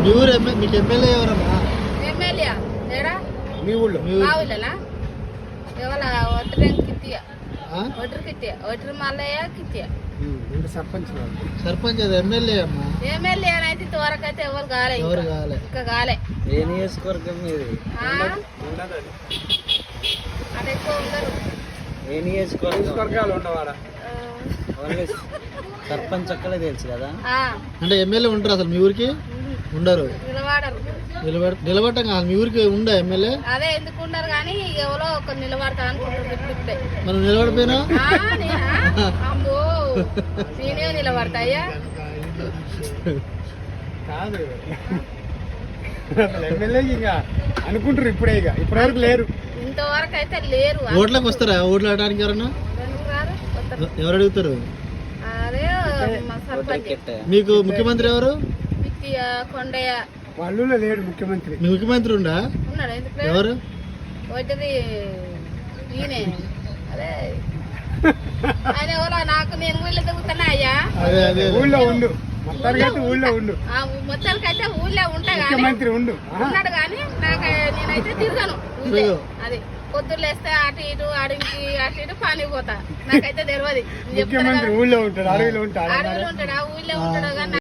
మీ ఊరు మీకు ఎమ్మెల్యే ఎవరమ్మా? ఎమ్మెల్యే ఏడా మీ ఊళ్ళో? మా ఊళ్ళోనా ఎవరు ఒట్టరు కిత్తియ ఒట్టరు మల్లయ్య కిత్తియ సర్పంచ్ అది ఎమ్మెల్యే అమ్మా. ఎమ్మెల్యే అయితే ఇంతవరకు అయితే ఎవరు కాలే ఇంకా కాలే. ఏ నియోజకవర్గం మీది? అది ఎక్కువ ఉండరు. ఏ నియోజకవర్గాలు ఉండవాడా? సర్పంచ్ అక్కడే తెలుసు కదా. అంటే ఎమ్మెల్యే ఉంటారు అసలు మీ ఊరికి? ఉండరు, నిలబడటం కాదు. మీ ఊరికి ఉందా ఎమ్మెల్యే? అదే ఎందుకు ఉండరు కానీ ఎవరో ఒక నిలబడతా అనుకుంటారు. మనం నిలబడిపోయినా అమ్మో నేనే నిలబడతాయ్యా కాదు ఎమ్మెల్యే ఇంకా అనుకుంటారు ఇప్పుడే. ఇప్పటివరకు లేరు, ఇంతవరకు అయితే లేరు. ఓట్లకు వస్తారా? ఓట్లు ఆడడానికి ఎవరన్నా ఎవరు అడుగుతారు? అదే సర్పంచ్. మీకు ముఖ్యమంత్రి ఎవరు? కొండయ్య వాళ్ళు లేడు ముఖ్యమంత్రి. మీ ముఖ్యమంత్రి ఉండా? ఉన్నాడు. ఎందుకు ఎవరు? ఒకటిది ఈయనే. అదే ఆయన ఎవరో నాకు నేను ఊళ్ళో తిరుగుతున్నా అయ్యా. ఊళ్ళో ఉండు, మొత్తానికైతే ఊళ్ళో ఉండు. మొత్తానికైతే ఊళ్ళో ఉంటా ముఖ్యమంత్రి ఉండు ఉన్నాడు కానీ నాకు నేనైతే తిరగను. అది పొద్దున్న లేస్తే అటు ఇటు అడిగి అటు ఇటు పని పోతా. నాకైతే తెలియదు. ముఖ్యమంత్రి ఊళ్ళో ఉంటాడు, అడవిలో ఉంటాడు. అడవిలో ఉంటాడు, ఆ ఊళ్ళో ఉంటాడు కానీ